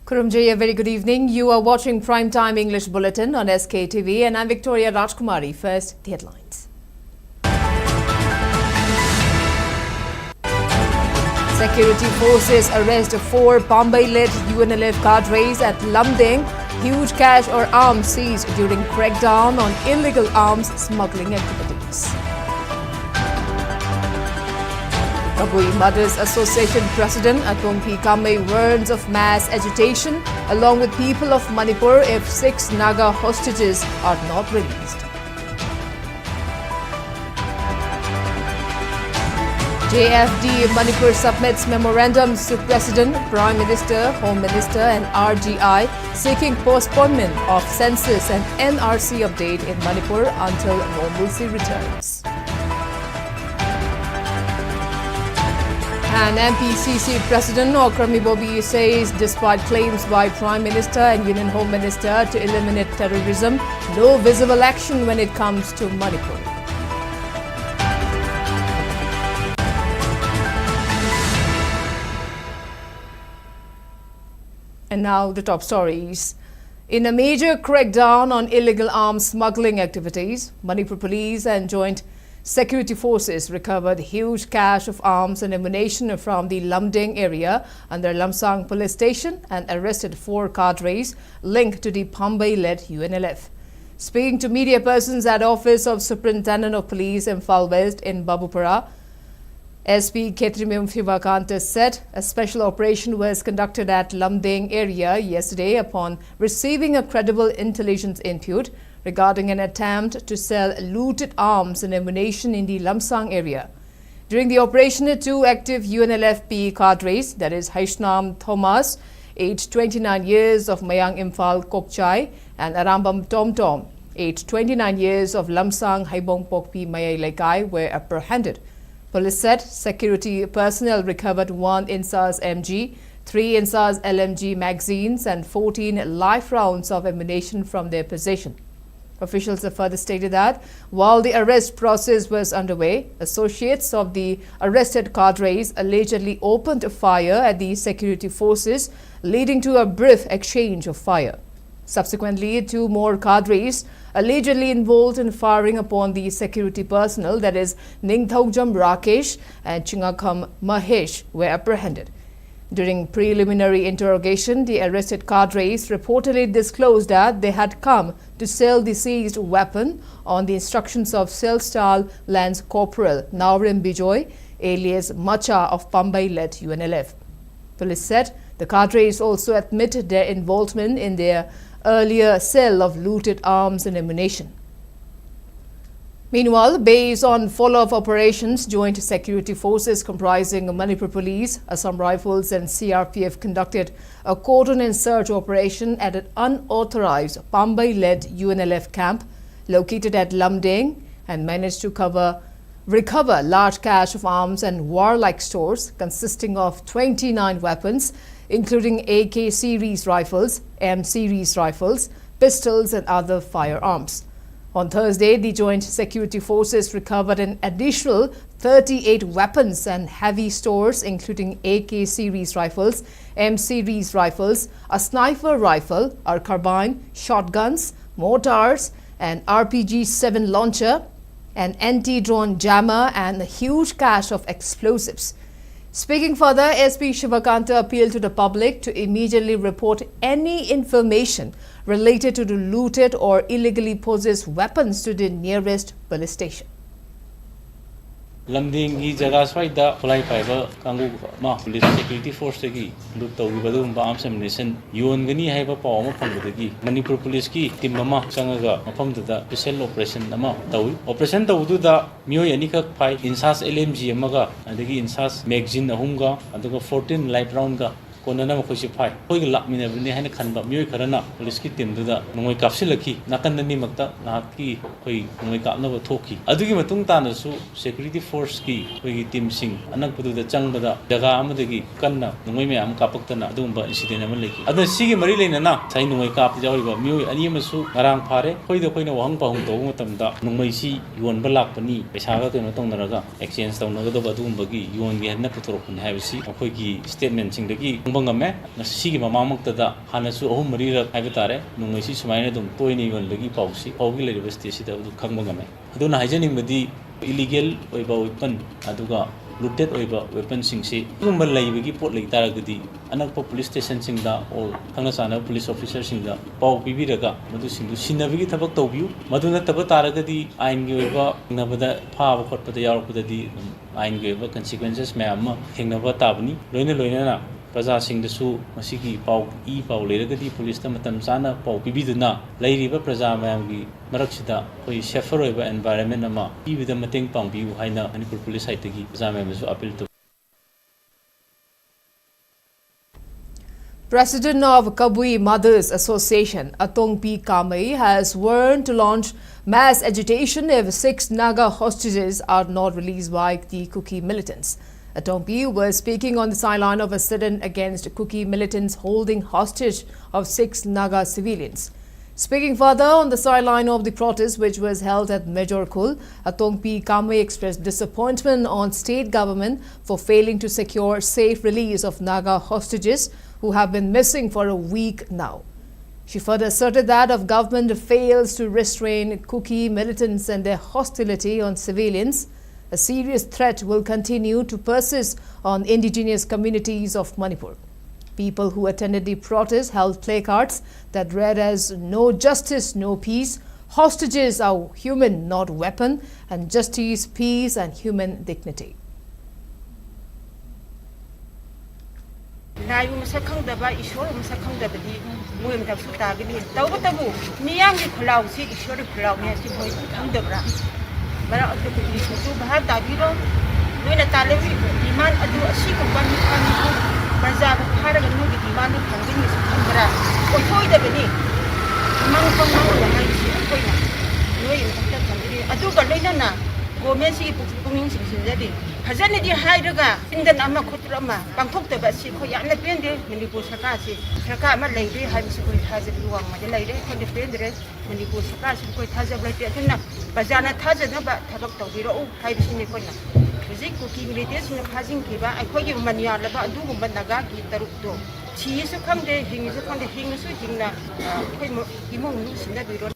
Kurumjay, a very good evening. You are watching Primetime English Bulletin on SKTV and I'm Victoria Rajkumari. First, the headlines. Security forces arrest 4 Bombay-led UNLF cadres at Lumding. Huge cash or arms seized during crackdown on illegal arms smuggling activities. Kabui Mothers Association President Atompi Kame warns of mass agitation along with people of Manipur if 6 Naga hostages are not released. JFD Manipur submits memorandums to President, Prime Minister, Home Minister and RGI seeking postponement of Census and NRC update in Manipur until normalcy returns. And MPCC President Okrami Bobi says despite claims by Prime Minister and Union Home Minister to eliminate terrorism, no visible action when it comes to Manipur. And now the top stories. In a major crackdown on illegal arms smuggling activities, Manipur police and joint security forces recovered huge cache of arms and ammunition from the Lumding area under Lamsang police station and arrested 4 cadres linked to the Bombay-led UNLF. Speaking to media persons at Office of Superintendent of Police Imphal West in Babupara, SP Sktv'S said a special operation was conducted at Lumding area yesterday upon receiving a credible intelligence input regarding an attempt to sell looted arms and ammunition in the Lamsang area. During the operation, 2 active UNLFP cadres, that is Haishnam Thomas, aged 29 years of Mayang Imphal Kokchai, and Arambam Tomtom, aged 29 years of Lamsang Haibong Pokpi Mayay Lekai, were apprehended. Police said security personnel recovered 1 INSAS MG, 3 INSAS LMG magazines and 14 live rounds of ammunition from their possession. Officials have further stated that while the arrest process was underway, associates of the arrested cadres allegedly opened fire at the security forces, leading to a brief exchange of fire. Subsequently, 2 more cadres allegedly involved in firing upon the security personnel, that is Ningthogjam Rakesh and Chingakam Mahesh, were apprehended. During preliminary interrogation, the arrested cadres reportedly disclosed that they had come to sell the seized weapon on the instructions of Self-Style Lance Corporal Naurim Bijoy, alias Macha of Bombay-led UNLF. Police said the cadres also admitted their involvement in their earlier sale of looted arms and ammunition. Meanwhile, based on follow-up operations, joint security forces comprising Manipur Police, Assam Rifles and CRPF conducted a cordon and search operation at an unauthorized Bombay-led UNLF camp located at Lumding and managed to recover large cache of arms and warlike stores consisting of 29 weapons, including AK series rifles, M series rifles, pistols and other firearms. On Thursday, the joint security forces recovered an additional 38 weapons and heavy stores, including AK series rifles, M series rifles, a sniper rifle, a carbine, shotguns, mortars, an RPG-7 launcher, an anti-drone jammer, and a huge cache of explosives. Speaking further, SP Shivakanta appealed to the public to immediately report any information related to the looted or illegally possessed weapons to the nearest police station. Lumding की जगह स्वाइदा खुलाई पाइबा कांगू मा police security force की लूट तौगी बदुम arms ammunition योनगनी हाइबा पाव मा फंगदगी मणिपुर पुलिस की टीम मा संगगा मफमदुदा स्पेशल ऑपरेशन अमा तौई ऑपरेशन तौदुदा मियोय अनिखक फाइ इंसास एलएमजी अमगा अदगी इंसास मैगजीन अहुमगा अदुगा 14 लाइट राउंड का कोनना मखोइसे फाइ होइग लामिनबनि हाइना खनबा मियोय खरना पुलिस की टीम दुदा नंगोय कापसिलखी नाकननि मक्ता नाकी होइ नंगोय कापनब थोखी अदुगी मतुंग तानसु सिक्योरिटी फोर्स की होइगी टीम सिंग अनकपुदुदा चंगबदा जगह अमदगी कन्ना नंगोय मयाम कापक्तना अदुंबा इंसिडेंट अमा लेखी अदु सिगी मरि लेनना साइ नंगोय काप जावरिबा मियोय अनि अमसु ngaraang phare khoida khoina wahang pahung tobu matamda nungmai si yonba lakpani paisaga keno tongnaraga exchange tongnaga do badum bagi yon gi hanna putorokun habisi akhoi gi statement sing dagi ngame sigi mamamuktada hanasu ahum marira haiba tare nungaisi sumaina dum toini yonlagi pausi paugi leriba state da du khangba ngame aduna haijaning badi illegal oiba weapon aduga looted oiba weapon singsi gumba laibagi pot lai taragadi anakpa police station singda or khangna sana police officer singda pau pibiraga madu singdu sinabigi thabak tawbiu maduna taba taragadi ain gi oiba nabada phaba khotpada yarukudadi ain gi oiba consequences mayam thengnaba tabani loina loina Praja Singh the Su, Masiki, Pau, E. Pau, Leragati, Police Tamatam Sana, Pau, Pibiduna, Lady Praja Mamgi, Marakshita, Hoi Sheffer environment Nama, E. with the Mating Pampi, Haina, Manipur Police Haitagi, Zamam is appeal to. President of Kabui Mothers Association, Atong P. Kamei, has warned to launch mass agitation if 6 Naga hostages are not released by the Kuki militants. Atompi was speaking on the sideline of a sit-in against Kuki militants holding hostage of 6 Naga civilians. Speaking further on the sideline of the protest which was held at Majorkul, Atongpi Kamei expressed disappointment on state government for failing to secure safe release of Naga hostages who have been missing for a week now. She further asserted that if government fails to restrain Kuki militants and their hostility on civilians, a serious threat will continue to persist on indigenous communities of Manipur. People who attended the protest held placards that read as "No justice, no peace," "Hostages are human, not weapon," and "Justice, peace and human dignity." Bara adu ku bahar tabiro noina talewi diman adu asi ko ban kan ko baza ko hara ga nudi diman ni kan ni su kambara ko thoi da beni mang ko mang da mai si ko na noi in ta kan ni adu ga leina na gomen si punging sing jadi hazan di hai daga indan amma khotra ma bangthok da ba si ko ya na pende Manipur saka ma lai de hai si ko hazan luang ma de lai de ko de pende Manipur saka si ko hazan lai de na bazana thajana ba thabak tawbiro hai bisini ko na music ko ki milites na phajing ki ba ai ko gi mania la ba adu gum naga ki taruk do chi su khangde hing su khangde hing su jingna ko imong nu sinda biro.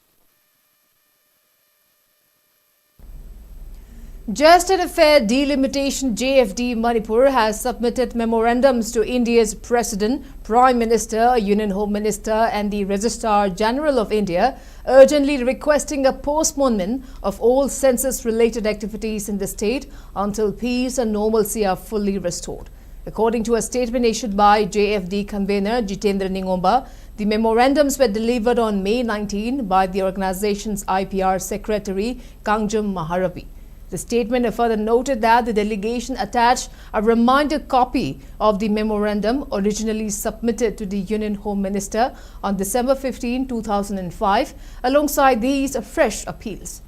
Just and Fair Delimitation JFD Manipur has submitted memorandums to India's President, Prime Minister, Union Home Minister and the Registrar General of India, urgently requesting a postponement of all census-related activities in the state until peace and normalcy are fully restored. According to a statement issued by JFD convener Jitendra Ningomba, the memorandums were delivered on May 19 by the organization's IPR Secretary Kangjam Maharabi. The statement further noted that the delegation attached a reminder copy of the memorandum originally submitted to the Union Home Minister on December 15, 2005, alongside these fresh appeals.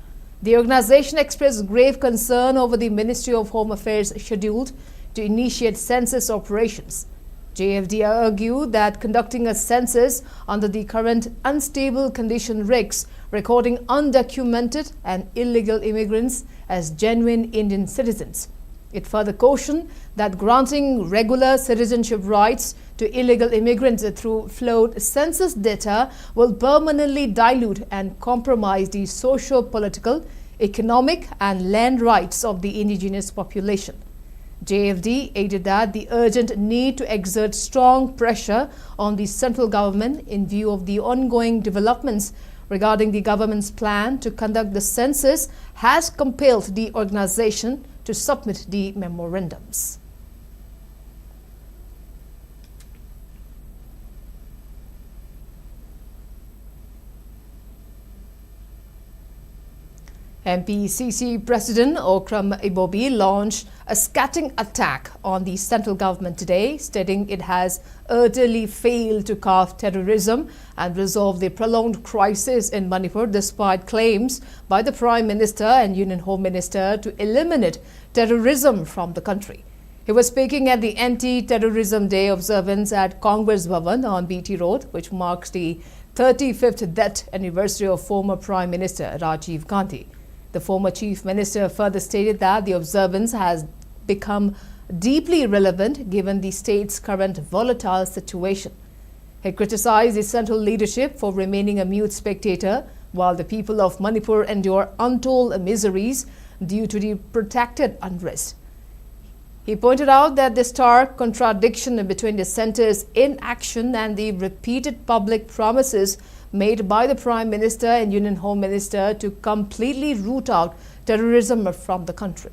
The organization expressed grave concern over the Ministry of Home Affairs scheduled to initiate census operations. JFD argued that conducting a census under the current unstable condition risks recording undocumented and illegal immigrants as genuine Indian citizens. It further cautioned that granting regular citizenship rights to illegal immigrants through flawed census data will permanently dilute and compromise the socio-political, economic and land rights of the indigenous population. JFD added that the urgent need to exert strong pressure on the central government in view of the ongoing developments regarding the government's plan to conduct the census has compelled the organization to submit the memorandums. MPCC President Okram Ibobi launched a scattering attack on the central government today, stating it has utterly failed to curb terrorism and resolve the prolonged crisis in Manipur despite claims by the Prime Minister and Union Home Minister to eliminate terrorism from the country. He was speaking at the Anti-Terrorism Day observance at Congress Bhavan on BT Road, which marks the 35th death anniversary of former Prime Minister Rajiv Gandhi. The former Chief Minister further stated that the observance has become deeply relevant given the state's current volatile situation. He criticized the central leadership for remaining a mute spectator while the people of Manipur endure untold miseries due to the protracted unrest. He pointed out that the stark contradiction between the centre's inaction and the repeated public promises made by the Prime Minister and Union Home Minister to completely root out terrorism from the country.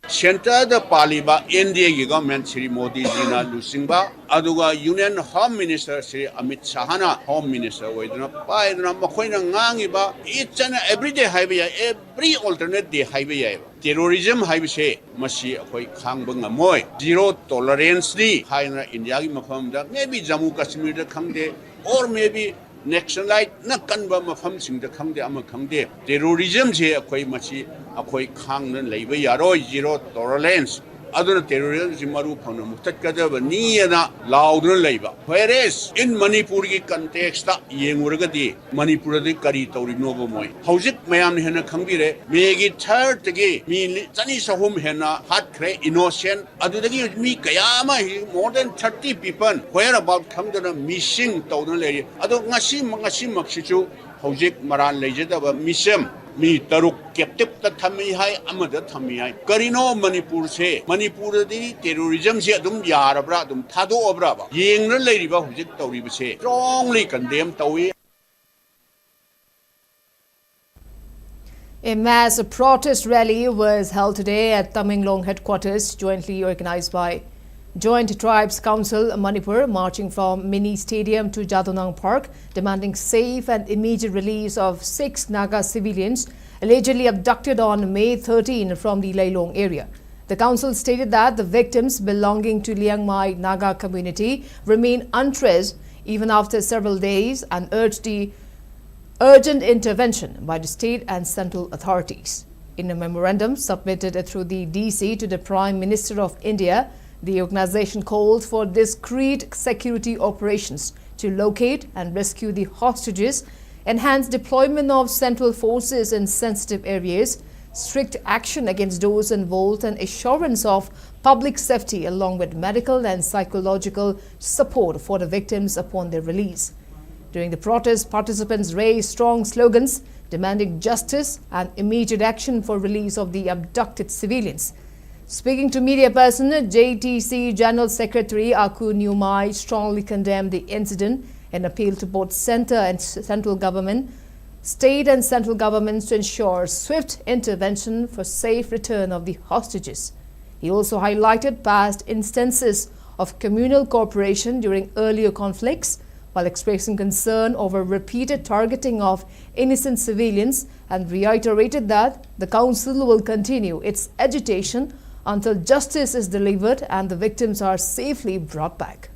Center the Paliba India government Sri Modi Jina Lusingba Aduga Union Home Minister Sri Amit Shahana Home Minister Waiduna Paiduna Makoina Ngangiba each and every day highway every alternate day highway terrorism highway Mashi Akoi Kangbanga Moy zero tolerance di Haina India Makamda maybe Jammu Kashmir the Kangde or maybe Nexon light na kanba mafam sing the Kangde Amakangde terrorism je Akoi Machi Akoi Kang Labor Yaro zero tolerance. Other terrorism Maru Pona Mutakada Niana Loudon labor. Whereas in Manipuri context, Yemuragadi, Manipuri Kari Torinovo Moy. How's it Mayam Hena Kangire? Make it third again. Me Tanis home Hena, hot cray, innocent. Adudagi me Kayama, more than 30 people. Where about come to the missing Town lady? Ado Nashim Maxichu, how's it Maran Legenda Missem. Me Taruk captive the Tami High Amada Tami High. Karino Manipur say Manipur di terrorism se dum Yarabra dum Tado Obraba. Ying the lady who did Tori say strongly condemned Tawi. A mass protest rally was held today at Tamenglong headquarters, jointly organized by Joint Tribes Council Manipur, marching from Mini Stadium to Jadonang Park, demanding safe and immediate release of 6 Naga civilians allegedly abducted on May 13 from the Leilong area. The council stated that the victims belonging to Liangmai Naga community remain untraced even after several days and urged the urgent intervention by the state and central authorities. In a memorandum submitted through the DC to the Prime Minister of India, the organization called for discreet security operations to locate and rescue the hostages, enhance deployment of central forces in sensitive areas, strict action against those involved, and assurance of public safety along with medical and psychological support for the victims upon their release. During the protest, participants raised strong slogans demanding justice and immediate action for release of the abducted civilians. Speaking to media person, JTC General Secretary Aku Nyumai strongly condemned the incident and appealed to both centre and central government, state and central governments to ensure swift intervention for safe return of the hostages. He also highlighted past instances of communal cooperation during earlier conflicts, while expressing concern over repeated targeting of innocent civilians, and reiterated that the council will continue its agitation until justice is delivered and the victims are safely brought back.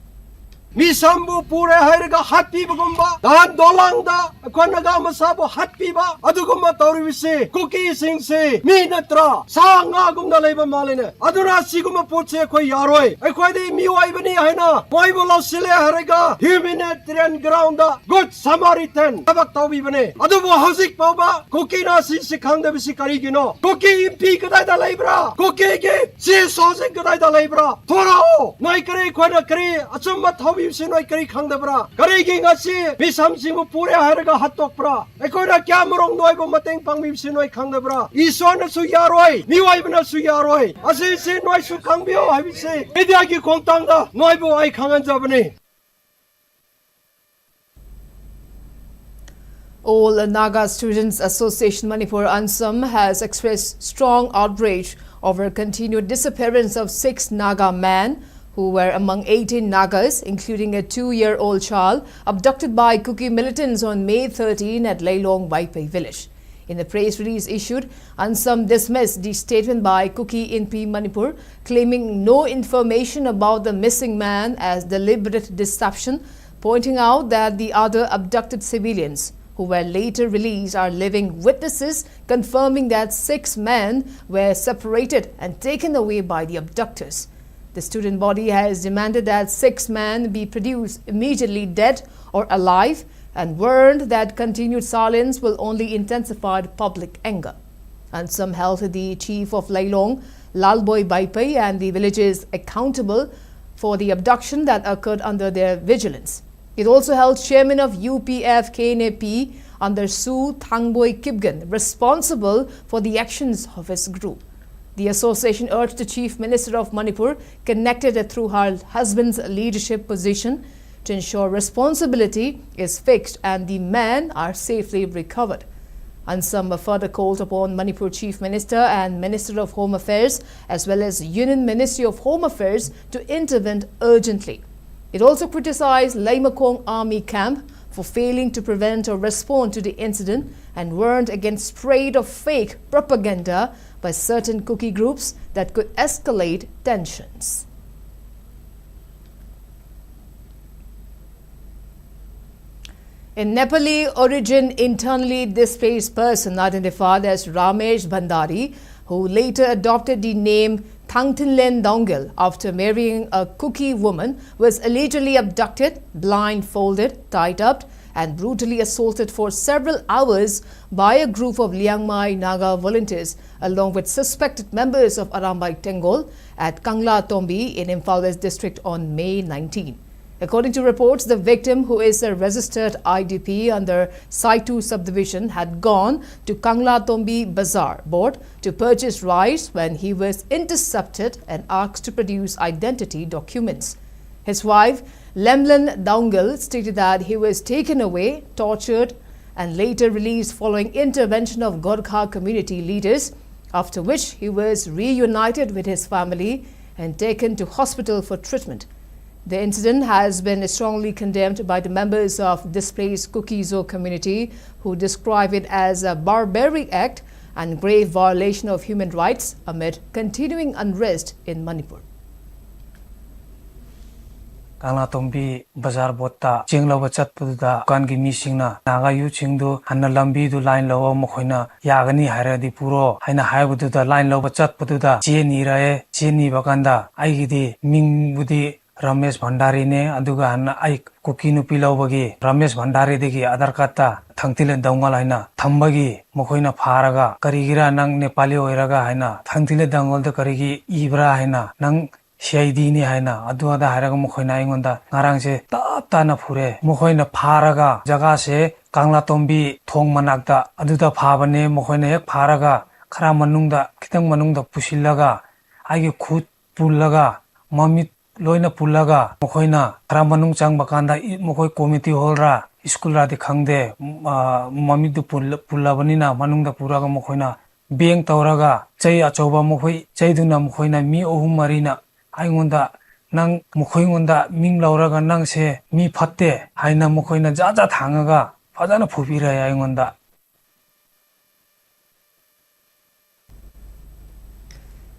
Misambu pure hairaga happy bagumba dan dolangda kwanaga masabu happy ba adugumba taurivise cookie sing se minatra sanga gumda leba malene aduna siguma potse khoi yaroi ekhoi de miwai bani haina moi bolo sile hairaga humanitarian ground da good samaritan tabak taubi bane adubu hausik pauba cookie na si sikhangda bisi karigino cookie impi kadai da lebra cookie ke si sosing kadai da lebra thorao nai kare khona kare achumba Sinoi Kari Kangdabra, Karigi Nasi, Bisamsing Pure Haraga Hatokra, Ekora Cameron Noibo Mateng Pangim Sinoi Kangdabra, Isona Suyaroi, Niwaibana Suyaroi, Asi Noi Sukangbio, I will say, Ediaki Kontanga, Noibo I Kangan Zabani. All Naga Students Association Manipur ANSAM has expressed strong outrage over continued disappearance of 6 Naga men who were among 18 Nagas, including a 2-year-old child, abducted by Kuki militants on May 13 at Leilong Waipai village. In a press release issued, ANSAM dismissed the statement by Kuki NP Manipur, claiming no information about the missing man as deliberate deception, pointing out that the other abducted civilians who were later released are living witnesses, confirming that 6 men were separated and taken away by the abductors. The student body has demanded that 6 men be produced immediately dead or alive, and warned that continued silence will only intensify public anger. And some held the chief of Lailong, Lalboy Baipai, and the villages accountable for the abduction that occurred under their vigilance. It also held chairman of UPF KNAP under Su Thangboy Kipgan responsible for the actions of his group. The association urged the Chief Minister of Manipur, connected through her husband's leadership position, to ensure responsibility is fixed and the men are safely recovered. And some further called upon Manipur Chief Minister and Minister of Home Affairs as well as Union Ministry of Home Affairs to intervene urgently. It also criticized Laimakong Army Camp for failing to prevent or respond to the incident and warned against spread of fake propaganda by certain Kuki groups that could escalate tensions. A Nepali origin internally displaced person identified as Ramesh Bhandari, who later adopted the name Thangtinlen Dongil after marrying a Kuki woman, was allegedly abducted, blindfolded, tied up and brutally assaulted for several hours by a group of Liangmai Naga volunteers along with suspected members of Arambai Tengol at Kangla Tombi in Imphal West district on May 19. According to reports, the victim, who is a registered IDP under Saitu subdivision, had gone to Kangla Tombi Bazaar board to purchase rice when he was intercepted and asked to produce identity documents. His wife, Lemlan Daungil, stated that he was taken away, tortured, and later released following intervention of Gorkha community leaders, after which he was reunited with his family and taken to hospital for treatment. The incident has been strongly condemned by the members of displaced Kuki-Zo community, who describe it as a barbaric act and grave violation of human rights amid continuing unrest in Manipur. Kangla Tombi Bazaar Botta Chinglawa Chatpuda Kangi Mishingna Naga Yu Chingdu Hanna Lambi du line law Mokoina Yagani Haradi Puro Haina Haibudu the line law Chatpuda Jenny Rae Jenny Baganda Aigidi Ming Budi Ramesh Bhandari ne aduga hanna ai Kukinu Pilawagi Ramesh Bhandari degi Adar Kata Thangtilen Dangal haina Thambagi Mokoina Pharaga Karigira Nang Nepali oiraga haina Thangtile Dangal the Karigi Ibra haina Nang Shaidini haina Aduada Haraga Mokoina Ingonda Narangse Tana Pure Mokoina Pharaga Jaga se Kangla Tombi Thong Manakda Aduda Phabane Mokoina Ek Pharaga Khara Manungda Kitang Manungda Pusilaga Agi Khut Pullaga Mamit Loina Pullaga, Mokoina, Tramanung Chang Bakanda, Mokoi Committee Holra, Iskula de Kangde, Mamidu Pullavanina, Manunga Puraga Mokoina, Being Tauraga, Chay Achoba Mokoi, Chayduna Mokoina, Mi Ohum Marina, Aingunda, Nang Mokoinunda, Ming Lauraga Nang se, Mi Pate, Haina Mokoina Jaja Tangaga, Fadana Pupira Aingunda.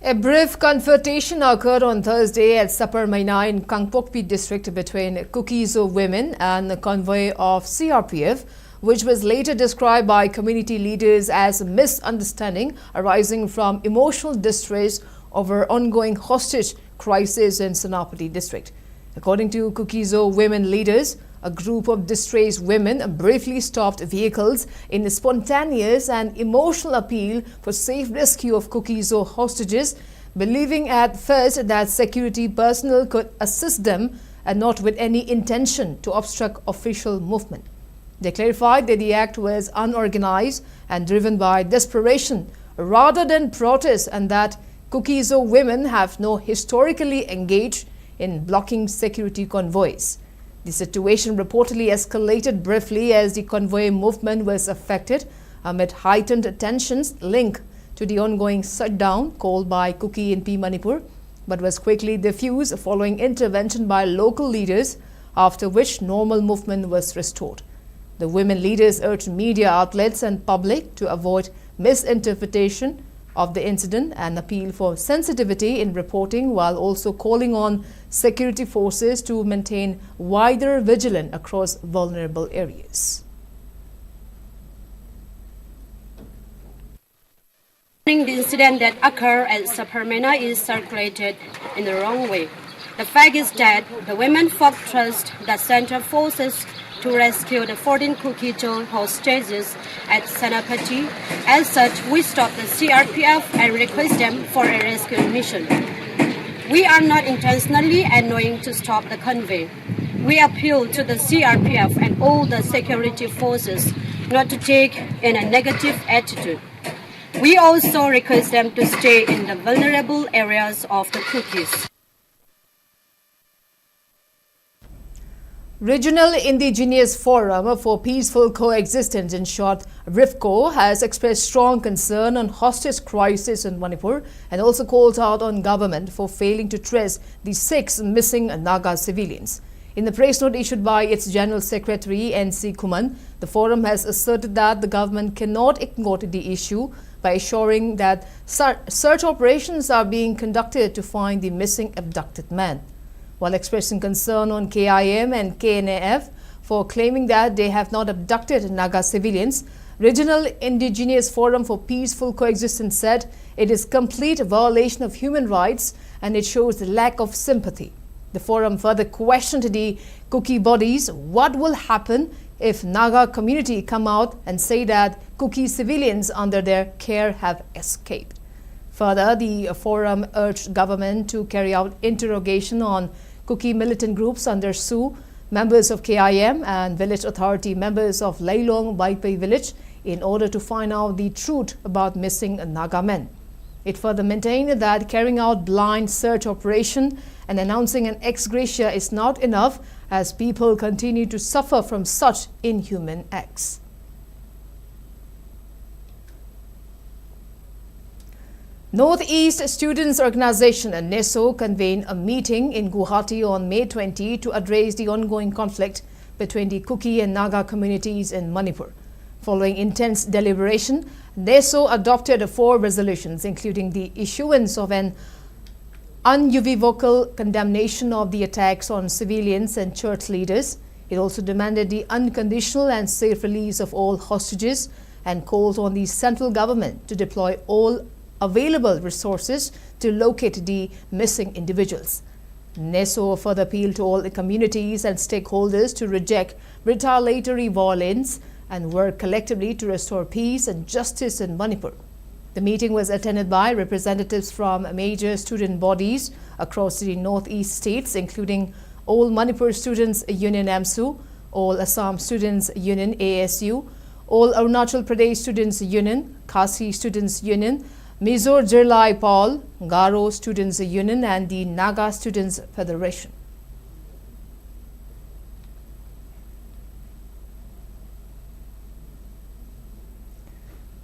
A brief confrontation occurred on Thursday at Sapar Maina in Kangpokpi district between Kuki-Zo women and a convoy of CRPF, which was later described by community leaders as a misunderstanding arising from emotional distress over ongoing hostage crisis in Senapati district. According to Kuki-Zo women leaders, a group of distressed women briefly stopped vehicles in a spontaneous and emotional appeal for safe rescue of Kuki-Zo hostages, believing at first that security personnel could assist them and not with any intention to obstruct official movement. They clarified that the act was unorganized and driven by desperation rather than protest, and that Kuki-Zo women have no historically engaged in blocking security convoys. The situation reportedly escalated briefly as the convoy movement was affected amid heightened tensions linked to the ongoing shutdown called by Kuki in Manipur, but was quickly diffused following intervention by local leaders, after which normal movement was restored. The women leaders urged media outlets and public to avoid misinterpretation of the incident and appeal for sensitivity in reporting, while also calling on security forces to maintain wider vigilance across vulnerable areas. The incident that occurred at Saparmena is circulated in the wrong way. The fact is that the women folk trust that central forces to rescue the 14 Kukito hostages at Senapati. As such, we stopped the CRPF and request them for a rescue mission. We are not intentionally annoying to stop the convoy. We appeal to the CRPF and all the security forces not to take in a negative attitude. We also request them to stay in the vulnerable areas of the Kukis. Regional Indigenous Forum for Peaceful Coexistence, in short RIFCO, has expressed strong concern on hostage crisis in Manipur and also called out on government for failing to trace the 6 missing Naga civilians. In the press note issued by its General Secretary N.C. Kuman, the forum has asserted that the government cannot ignore the issue by assuring that search operations are being conducted to find the missing abducted man. While expressing concern on KIM and KNAF for claiming that they have not abducted Naga civilians, Regional Indigenous Forum for Peaceful Coexistence said it is complete violation of human rights and it shows the lack of sympathy. The forum further questioned the Kuki bodies what will happen if Naga community come out and say that Kuki civilians under their care have escaped. Further, the forum urged government to carry out interrogation on Kuki militant groups under SU, members of KIM and village authority members of Lailong Baipai village in order to find out the truth about missing Naga men. It further maintained that carrying out blind search operation and announcing an ex gratia is not enough as people continue to suffer from such inhuman acts. Northeast Students Organization and NESO convened a meeting in Guwahati on May 20 to address the ongoing conflict between the Kuki and Naga communities in Manipur. Following intense deliberation, NESO adopted 4 resolutions, including the issuance of an unequivocal condemnation of the attacks on civilians and church leaders. It also demanded the unconditional and safe release of all hostages and called on the central government to deploy all available resources to locate the missing individuals. NESO further appealed to all the communities and stakeholders to reject retaliatory violence and work collectively to restore peace and justice in Manipur. The meeting was attended by representatives from major student bodies across the northeast states, including All Manipur Students Union AMSU, All Assam Students Union ASU, All Arunachal Pradesh Students Union, Khasi Students Union, Mizo Jirlai Paul, Garo Students Union and the Naga Students Federation.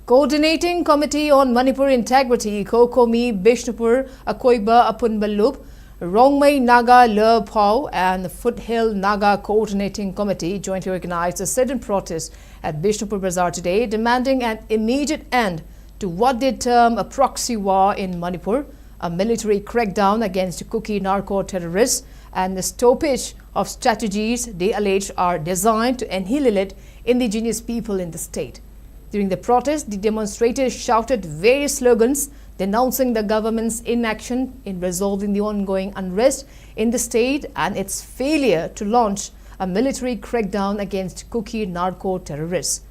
Coordinating Committee on Manipur Integrity, Kokomi, Bishnupur, Akoiba, Apunbalup, Rongmei Naga Le Pau and Foothill Naga Coordinating Committee jointly organized a sit-in protest at Bishnupur Bazaar today, demanding an immediate end to what they term a proxy war in Manipur, a military crackdown against Kuki narco-terrorists, and the stoppage of strategies they allege are designed to annihilate indigenous people in the state. During the protest, the demonstrators shouted various slogans denouncing the government's inaction in resolving the ongoing unrest in the state and its failure to launch a military crackdown against Kuki narco-terrorists.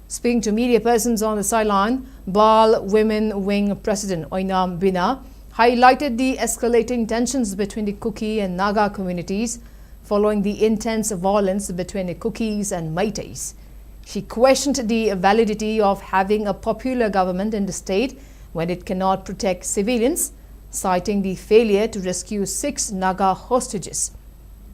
Speaking to media persons on the sideline, Bal Women Wing President Oinam Bina highlighted the escalating tensions between the Kuki and Naga communities following the intense violence between the Kukis and Meiteis. She questioned the validity of having a popular government in the state when it cannot protect civilians, citing the failure to rescue 6 Naga hostages.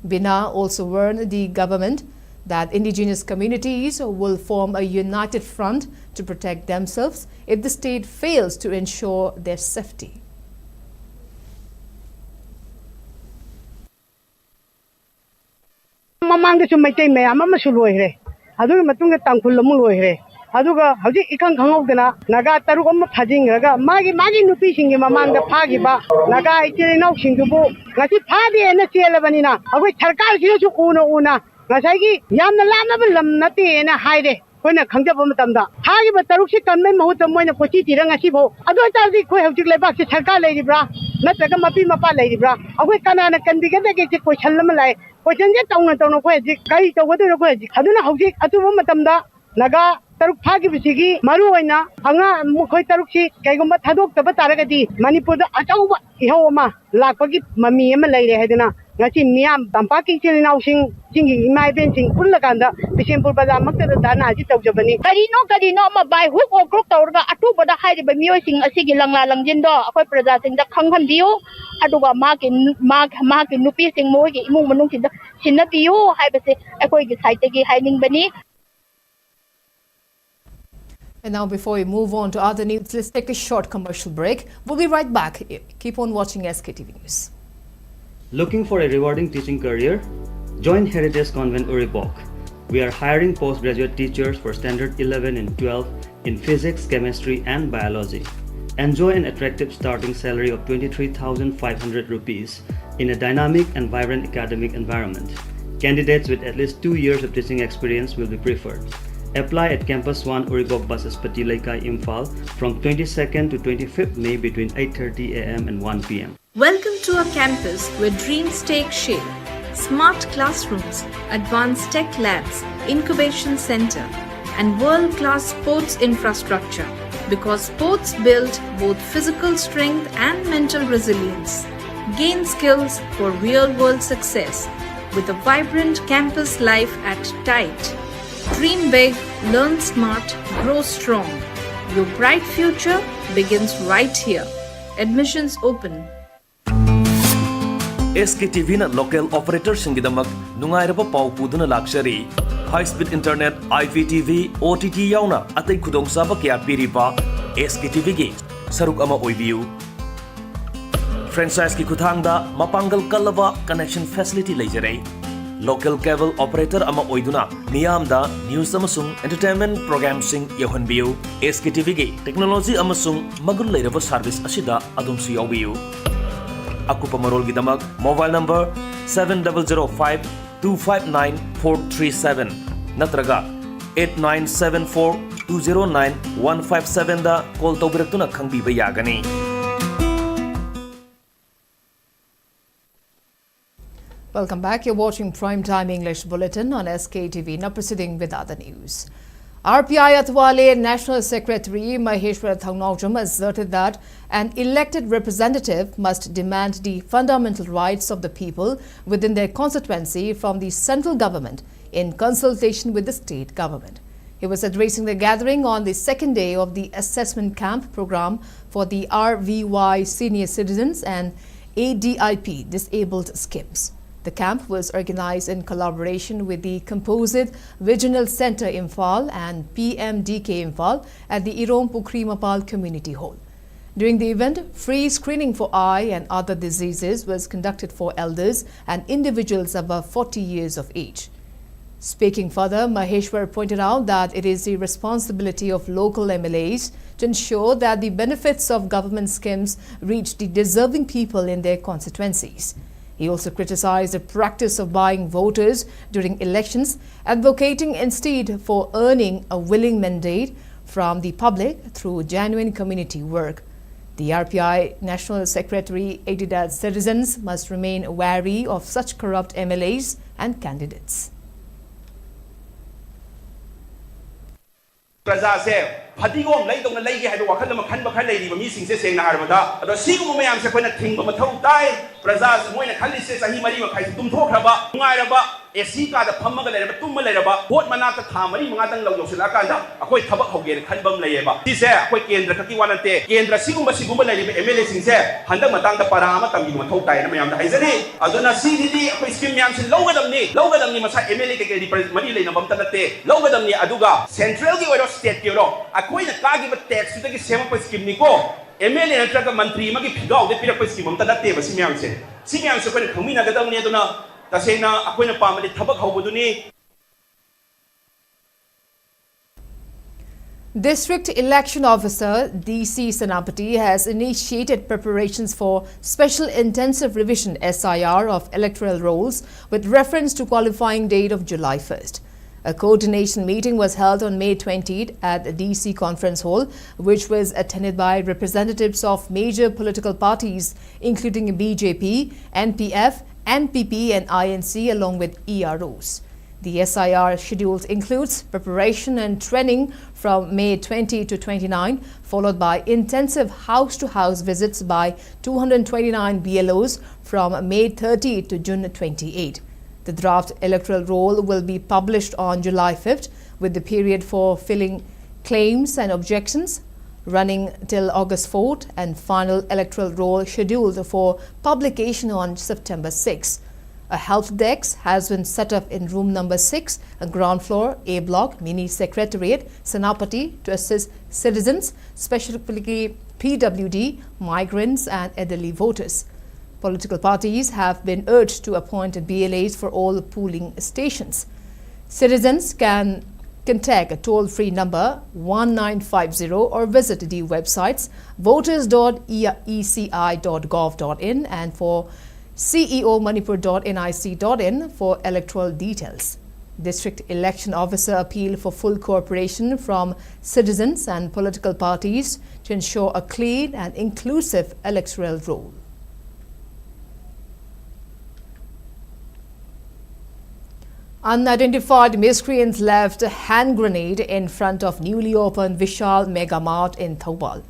Bina also warned the government that indigenous communities will form a united front to protect themselves if the state fails to ensure their safety. ꯑꯗꯨꯒꯤ ꯃꯇꯨꯡꯗ ꯇꯥꯡꯈꯨꯜ ꯑꯃꯨꯛ ꯂꯣꯏꯈ꯭ꯔꯦ ꯑꯗꯨꯒ ꯍꯧꯖꯤꯛ ꯏꯈꯪ ꯈꯪꯍꯧꯗꯅ ꯅꯥꯒꯥ ꯇꯔꯨꯛ ꯑꯃ ꯐꯥꯖꯤꯟꯈ꯭ꯔꯒ ꯃꯥꯒꯤ ꯅꯨꯄꯤꯁꯤꯡꯒꯤ ꯃꯃꯥꯡꯗ ꯐꯥꯈꯤꯕ ꯅꯥꯒꯥ ꯏꯆꯤꯜ ꯏꯅꯥꯎꯁꯤꯡꯗꯨꯕꯨ ꯉꯁꯤ ꯐꯥꯗꯦꯅ ꯆꯦꯜꯂꯕꯅꯤꯅ ꯑꯩꯈꯣꯏ ꯁꯔꯀꯥꯔꯁꯤꯅꯁꯨ ꯎꯅ ꯉꯁꯥꯏꯒꯤ ꯌꯥꯝꯅ ꯂꯥꯞꯅꯕ ꯂꯝ ꯅꯠꯇꯦꯅ ꯍꯥꯏꯔꯦ ꯑꯩꯈꯣꯏꯅ ꯈꯪꯖꯕ ꯃꯇꯝꯗ ꯍꯥꯏꯔꯤꯕ ꯇꯔꯨꯛꯁꯤ ꯀꯟꯕꯩ ꯃꯍꯨꯠꯇ ꯃꯣꯏꯅ ꯀꯣꯆꯤ ꯊꯤꯔ ꯉꯁꯤꯐꯥꯎ ꯑꯗꯨ ꯑꯣꯏꯇꯥꯔꯗꯤ ꯑꯩꯈꯣꯏ ꯍꯧꯖꯤꯛ ꯂꯩꯕꯥꯛꯁꯤ ꯁꯔꯀꯥꯔ ꯂꯩꯔꯤꯕ꯭ꯔꯥ ꯅꯠꯇ꯭ꯔꯒ ꯃꯄꯤ ꯃꯄꯥ ꯂꯩꯔꯤꯕ꯭ꯔꯥ ꯑꯩꯈꯣꯏ ꯀꯅꯥꯅ ꯀꯟꯕꯤꯒꯗꯒꯦꯁꯤ ꯀꯣꯏꯁꯟ ꯑꯃ ꯂꯥꯛꯑꯦ ꯀꯣꯏꯁꯟꯁꯦ ꯇꯧꯅ ꯑꯩꯈꯣꯏ ꯍꯧꯖꯤꯛ ꯀꯔꯤ ꯇꯧꯒꯗꯣꯏꯅꯣ ꯑꯩꯈꯣꯏ ꯍꯧꯖꯤꯛ ꯑꯗꯨꯅ ꯍꯧꯖꯤꯛ ꯑꯊꯨꯕ ꯃꯇꯝꯗ ꯅꯥꯒꯥ ꯇꯔꯨꯛ ꯐꯥꯈꯤꯕꯁꯤꯒꯤ ꯃꯔꯨꯑꯣꯏꯅ ꯃꯈꯣꯏ ꯇꯔꯨꯛꯁꯤ ꯀꯩꯒꯨꯝꯕ ꯊꯥꯗꯣꯛꯇꯕ ꯇꯥꯔꯒꯗꯤ ꯃꯅꯤꯄꯨꯔꯗ ꯑꯆꯧꯕ ꯏꯍꯧ ꯑꯃ ꯂꯥꯛꯄꯒꯤ ꯃꯃꯤ ꯑꯃ ꯂꯩꯔꯦ ꯍꯥꯏꯗꯅ ꯉꯁꯤ ꯃꯤꯌꯥꯝ ꯇꯝꯄꯥꯛꯀꯤ ꯏꯆꯤꯜ ꯏꯅꯥꯎꯁꯤꯡ ꯆꯤꯡꯒꯤ ꯏꯃꯥ ꯏꯕꯦꯟꯁꯤꯡ ꯄꯨꯜꯂꯀꯥꯟꯗ ꯕꯤꯁꯦꯝꯄꯨꯔ ꯕꯖꯥꯔꯃꯛꯇꯗ ꯙꯔꯅꯥꯁꯤ ꯇꯧꯖꯕꯅꯤ ꯀꯔꯤꯅꯣ ꯑꯃ ꯕꯥꯏ ꯍꯨꯛ ꯑꯣꯔ ꯀ꯭ꯔꯨꯛ ꯇꯧꯔꯒ ꯑꯊꯨꯕꯗ ꯍꯥꯏꯔꯤꯕ ꯃꯤꯑꯣꯏꯁꯤꯡ ꯑꯁꯤꯒꯤ ꯂꯪꯂꯥ ꯂꯪꯖꯤꯟꯗꯣ ꯑꯩꯈꯣꯏ प्रजाꯁꯤꯡꯗ ꯈꯪꯍꯟꯕꯤꯌꯨ ꯑꯗꯨꯒ ꯃꯍꯥꯛꯀꯤ ꯅꯨꯄꯤꯁꯤꯡ ꯃꯣꯏꯒꯤ ꯏꯃꯨꯡ ꯃꯅꯨꯡꯁꯤꯡꯗ ꯁꯤꯟꯅꯕꯤꯌꯨ ꯍꯥꯏꯕꯁꯦ ꯑꯩꯈꯣꯏꯒꯤ ꯁꯥꯏꯠꯇꯒꯤ ꯍꯥꯏꯅꯤꯡꯕꯅꯤ. And now, before we move on to other news, let's take a short commercial break. We'll be right back. Keep on watching SKTV News. Looking for a rewarding teaching career? Join Heritage Convent Uribok. We are hiring postgraduate teachers for Standard 11 and 12 in physics, chemistry, and biology. Enjoy an attractive starting salary of 23,500 rupees in a dynamic and vibrant academic environment. Candidates with at least 2 years of teaching experience will be preferred. Apply at Campus 1 Uribok buses Patilaikai Imphal from 22nd to 25th May between 8:30 a.m. and 1 p.m. Welcome to a campus where dreams take shape. Smart classrooms, advanced tech labs, incubation center, and world-class sports infrastructure. Because sports build both physical strength and mental resilience. Gain skills for real-world success with a vibrant campus life at TIDE. Dream big, learn smart, grow strong. Your bright future begins right here. Admissions open. SKTV na local operator singidamak nungairaba pau puduna luxury high speed internet IPTV OTT yauna atai khudong saba kya piripa SKTV gi saruk ama oibiu franchise ki khuthangda mapangal kalaba connection facility leijare local cable operator ama oiduna miyamda news amasung entertainment programs sing yahonbiu SKTV gi technology amasung magun leiraba service asida adumsu yawiu Akupa Marol Gidamak mobile number 7005-259-437 Natraga 8974-209-157 da call tawbiratuna khangbiba yagani. Welcome back. You're watching Primetime English Bulletin on SKTV. Now proceeding with other news. RPI Atwale National Secretary Maheshwar Thangnawjam asserted that an elected representative must demand the fundamental rights of the people within their constituency from the central government in consultation with the state government. He was addressing the gathering on the second day of the assessment camp program for the RVY senior citizens and ADIP disabled skims. The camp was organized in collaboration with the Composite Regional Center Imphal and PMDK Imphal at the Irom Pukrimapal Community Hall. During the event, free screening for eye and other diseases was conducted for elders and individuals above 40 years of age. Speaking further, Maheshwar pointed out that it is the responsibility of local MLAs to ensure that the benefits of government schemes reach the deserving people in their constituencies. He also criticized the practice of buying voters during elections, advocating instead for earning a willing mandate from the public through genuine community work. The RPI National Secretary added that citizens must remain wary of such corrupt MLAs and candidates. Fatigom lay dong lay gi haidu wakhal ma khan ba khan lay ri ba mi sing se seng na harba da ado sigum mayam se koina thing ba mathau tai praja moina khalli se sahi mari ma khai tum thok raba ngai raba AC ka da phamma ga lay ba tum lay raba bot mana ta tha mari manga dang law yosila kan da akoi thabak hoge khan bam lay ba ti se akoi kendra ka ki wanante kendra sigum ba lay ri ba MLA sing se handak matang da para ma tam gi mathau tai na mayam da haizani aduna CDD akoi scheme yam se logadam ni masa MLA ke mari lay na bam ta te logadam ni aduga central gi oro state gi oro akoi na kagi ba tax su dagi sema pa scheme ni ko MLA natraga mantri magi phigau de pira pa scheme am ta datte ba simyam se ko khami na gadam ni aduna tasena akoi na pamali thabak hawbuduni. District Election Officer DC Senapati has initiated preparations for Special Intensive Revision SIR of electoral rolls with reference to qualifying date of July 1st. A coordination meeting was held on May 20th at the DC Conference Hall, which was attended by representatives of major political parties, including BJP, NPF, NPP and INC, along with EROs. The SIR schedule includes preparation and training from May 20 to 29, followed by intensive house-to-house visits by 229 BLOs from May 30 to June 28. The draft electoral roll will be published on July 5th, with the period for filling claims and objections running till August 4th, and final electoral roll scheduled for publication on September 6th. A help desk has been set up in room number 6, a ground floor, A block, mini secretariat, Senapati, to assist citizens, specifically PWD, migrants and elderly voters. Political parties have been urged to appoint BLAs for all polling stations. Citizens can contact a toll-free number 1950 or visit the websites voters.eci.gov.in and for ceomanipur.nic.in for electoral details. District Election Officer appealed for full cooperation from citizens and political parties to ensure a clean and inclusive electoral roll. Unidentified miscreants left a hand grenade in front of newly opened Vishal Mega Mart in Thoubal.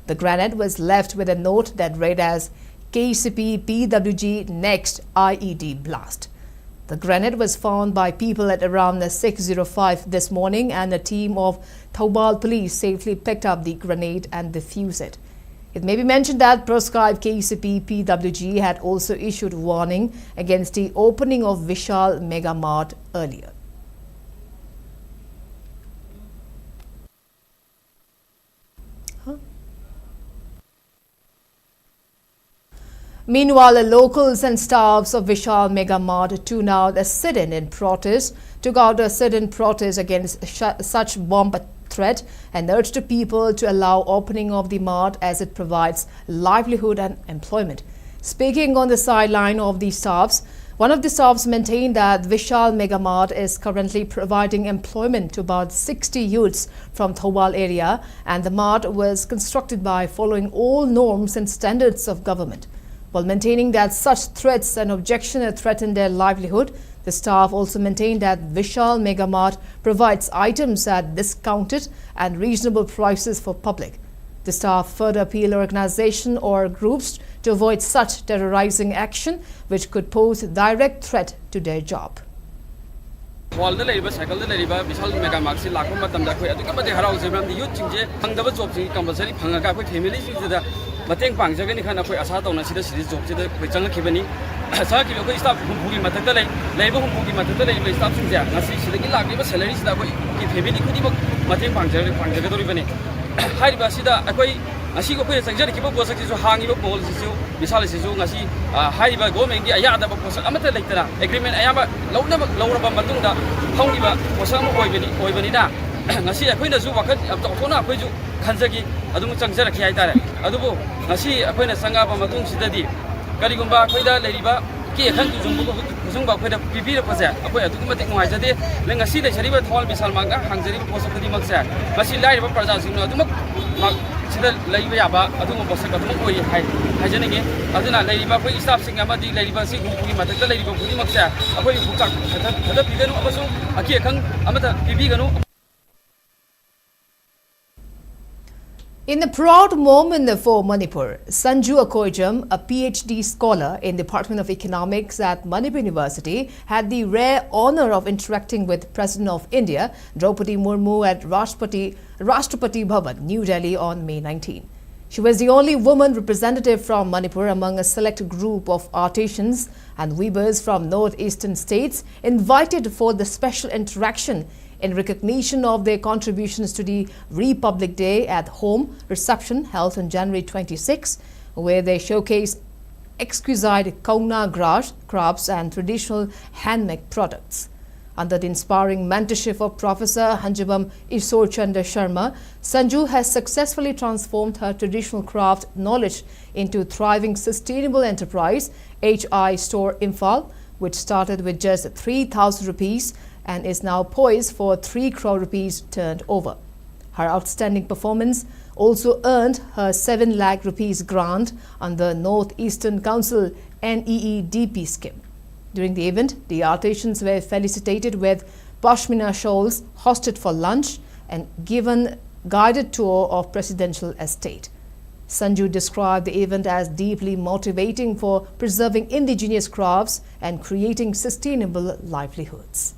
The grenade was left with a note that read as KCP PWG next IED blast. The grenade was found by people at around 6:05 this morning, and a team of Thoubal police safely picked up the grenade and defused it. It may be mentioned that proscribed KCP PWG had also issued warning against the opening of Vishal Mega Mart earlier. Meanwhile, locals and staffs of Vishal Mega Mart took out a sit-in protest against such bomb threat and urged people to allow opening of the mart as it provides livelihood and employment. Speaking on the sideline of the staffs, one of the staffs maintained that Vishal Mega Mart is currently providing employment to about 60 youths from Thoubal area, and the mart was constructed by following all norms and standards of government. While maintaining that such threats and objections threaten their livelihood, the staff also maintained that Vishal Mega Mart provides items at discounted and reasonable prices for public. The staff further appealed organizations or groups to avoid such terrorizing action, which could pose a direct threat to their job. Wall the labor cycle the labor Vishal Mega Mart si lakho matam da khoi adu kamade harau jebram di youth chingje phangdaba job si compulsory phangaka khoi family si da mateng pangjagani khana khoi asa tawna sida series job sida khoi chang khibani sa ki khoi staff humpugi matakta lei labor humpugi matakta lei staff singja ngasi sida ki lakliba salary sida khoi ki family khudi bak mateng pangjaga dori bani hariba sida khoi asi ko khoi changjari ki bo posak si so hangi bo pol si so Vishal si so ngasi hariba government gi ayada ba posak amata leitara agreement ayaba laura matung da phongni ba posak mo oibani da ngasi akoina ju wakat abtona akoi ju khanjagi adum changjara ki haitare adubo ngasi akoina sanga ba matung sidadi karigumba akoida leriba ki khan ju jumbu kusung ba akoida pipi ra pasa akoi adu kuma tek ngai jade le ngasi le chariba thol Vishal manga hangjari posak di maksa ngasi lai ba praja sing adum sida laiba yaba adum posak adum koi hajanenge aduna leriba koi staff sing amadi leriba si humpugi matakta leriba kudi maksa akoi bukak thada piganu amasung aki khan amata pipi ganu. In a proud moment for Manipur, Sanju Akoijam, a PhD scholar in the Department of Economics at Manipur University, had the rare honor of interacting with President of India, Draupadi Murmu, at Rashtrapati Bhavan, New Delhi on May 19. She was the only woman representative from Manipur among a select group of artisans and weavers from northeastern states invited for the special interaction in recognition of their contributions to the Republic Day at Home reception held on January 26, where they showcased exquisite Kaungna crafts and traditional handmade products. Under the inspiring mentorship of Professor Hanjabam Ishor Chandra Sharma, Sanju has successfully transformed her traditional craft knowledge into thriving sustainable enterprise, HI Store Imphal, which started with just 3,000 rupees and is now poised for 3 crore rupees turned over. Her outstanding performance also earned her 7 lakh rupees grant under North Eastern Council NEEDP scheme. During the event, the artisans were felicitated with pashmina shawls, hosted for lunch, and given guided tour of presidential estate. Sanju described the event as deeply motivating for preserving indigenous crafts and creating sustainable livelihoods.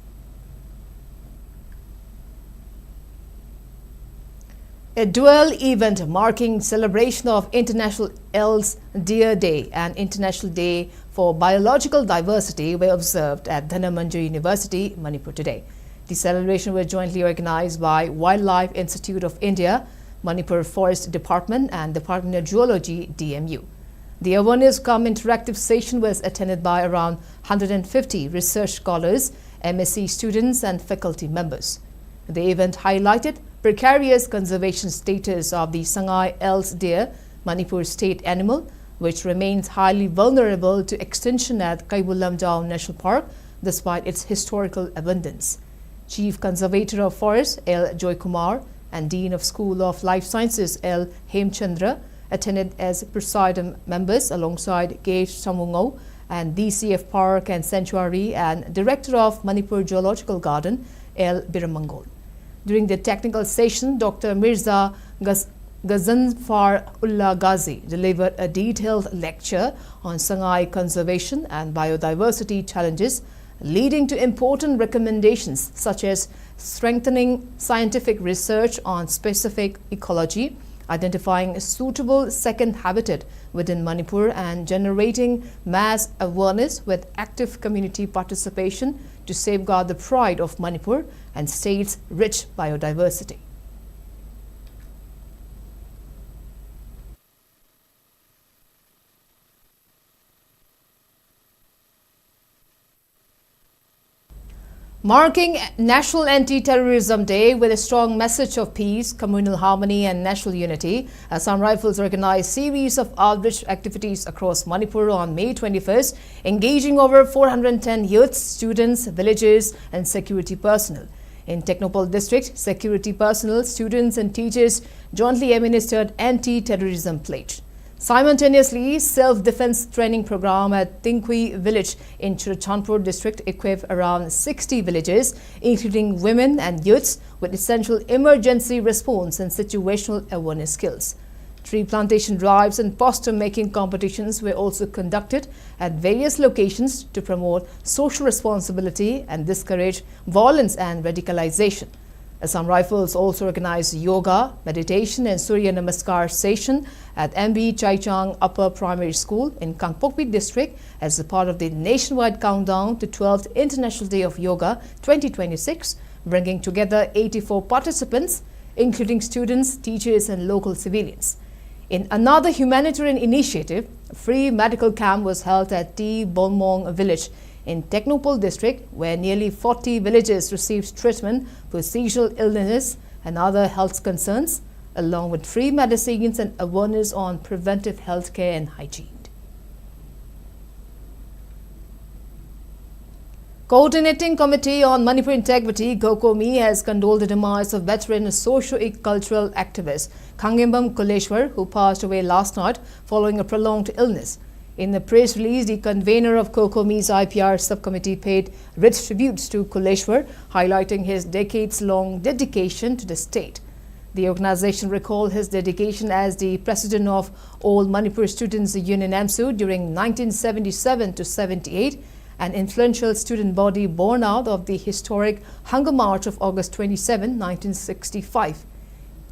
A dual event marking celebration of International El's Deer Day and International Day for Biological Diversity were observed at Dhanamanja University, Manipur today. The celebration was jointly organized by Wildlife Institute of India, Manipur Forest Department and Department of Geology, DMU. The awareness cum interactive session was attended by around 150 research scholars, MSc students and faculty members. The event highlighted precarious conservation status of the Sangai El's deer, Manipur state animal, which remains highly vulnerable to extinction at Kaibulamjao National Park despite its historical abundance. Chief Conservator of Forests L. Joy Kumar and Dean of School of Life Sciences L. Hemchandra attended as presiding members alongside K. Samungo and DCF Park and Sanctuary and Director of Manipur Zoological Garden L. Biramangol. During the technical session, Dr. Mirza Ghazanfar Ullah Ghazi delivered a detailed lecture on Sangai conservation and biodiversity challenges, leading to important recommendations such as strengthening scientific research on specific ecology, identifying a suitable second habitat within Manipur, and generating mass awareness with active community participation to safeguard the pride of Manipur and state's rich biodiversity. Marking National Anti-Terrorism Day with a strong message of peace, communal harmony and national unity, Assam Rifles organized a series of outreach activities across Manipur on May 21st, engaging over 410 youths, students, villagers and security personnel. In Technopole district, security personnel, students and teachers jointly administered anti-terrorism pledge. Simultaneously, self-defense training program at Tinkui village in Churachandpur district equipped around 60 villagers, including women and youths, with essential emergency response and situational awareness skills. Tree plantation drives and poster making competitions were also conducted at various locations to promote social responsibility and discourage violence and radicalization. Assam Rifles also organized yoga, meditation and Surya Namaskar session at MB Chaichang Upper Primary School in Kangpokpi district as a part of the nationwide countdown to 12th International Day of Yoga 2026, bringing together 84 participants, including students, teachers and local civilians. In another humanitarian initiative, a free medical camp was held at T. Bolmong village in Technopole district, where nearly 40 villagers received treatment for seasonal illnesses and other health concerns, along with free medicines and awareness on preventive health care and hygiene. Coordinating Committee on Manipur Integrity, GOCOMI, has condoled the demise of veteran socio-cultural activist Khangembam Kuleshwar, who passed away last night following a prolonged illness. In a press release, the convener of COCOMI's IPR subcommittee paid rich tributes to Kuleshwar, highlighting his decades-long dedication to the state. The organization recalled his dedication as the president of All Manipur Students Union AMSU during 1977 to 78, an influential student body born out of the historic Hunger March of August 27, 1965.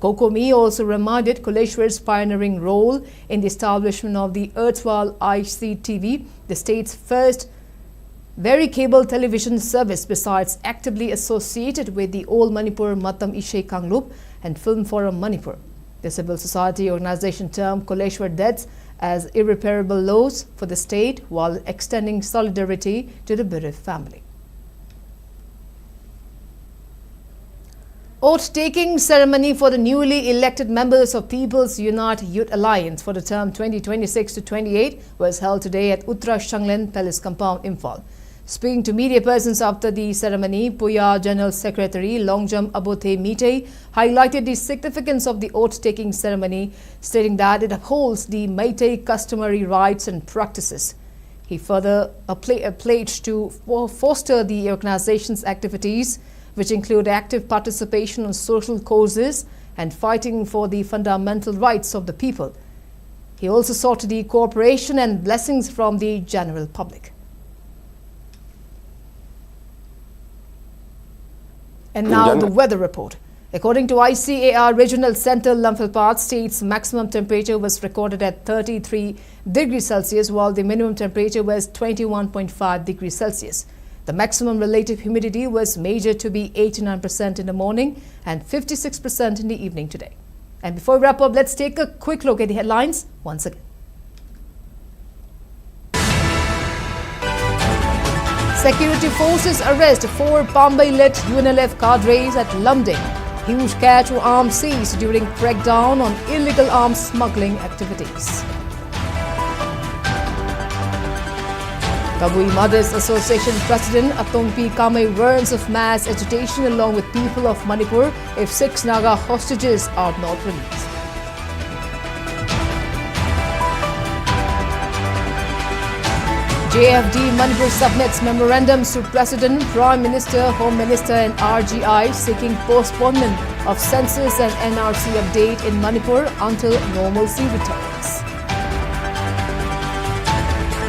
COCOMI also reminded Kuleshwar's pioneering role in the establishment of the erstwhile ICTV, the state's first very cable television service, besides actively associated with the All Manipur Matam Ishe Kanglup and Film Forum Manipur. The civil society organization termed Kuleshwar deaths as irreparable loss for the state, while extending solidarity to the bereaved family. Oath-taking ceremony for the newly elected members of People's Unite Youth Alliance for the term 2026 to 28 was held today at Uttara Shanglen Palace Compound, Imphal. Speaking to media persons after the ceremony, Puya General Secretary Longjam Abothe Mite highlighted the significance of the oath-taking ceremony, stating that it upholds the Meitei customary rights and practices. He further pledged to foster the organization's activities, which include active participation on social causes and fighting for the fundamental rights of the people. He also sought the cooperation and blessings from the general public. And now the weather report. According to ICAR Regional Center, Imphal state's maximum temperature was recorded at 33 degrees Celsius, while the minimum temperature was 21.5 degrees Celsius. The maximum relative humidity was measured to be 89% in the morning and 56% in the evening today. And before we wrap up, let's take a quick look at the headlines once again. Security forces arrest 4 Bombay-led UNLF cadres at Lumding. Huge catch of arms seized during crackdown on illegal arms smuggling activities. Kabui Mothers Association President Atompi Kame warns of mass agitation along with people of Manipur if 6 Naga hostages are not released. JFD Manipur submits memorandums to President, Prime Minister, Home Minister and RGI seeking postponement of Census and NRC update in Manipur until normalcy returns.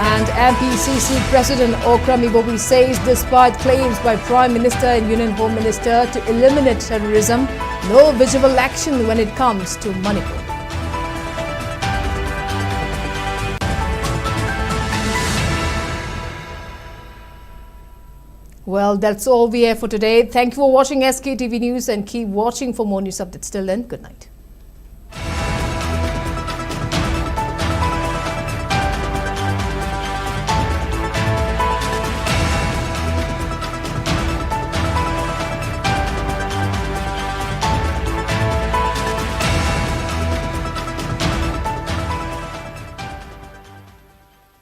And MPCC President Okrami Bobi says despite claims by Prime Minister and Union Home Minister to eliminate terrorism, no visible action when it comes to Manipur. Well, that's all we have for today. Thank you for watching SKTV News and keep watching for more news updates. Till then, good night.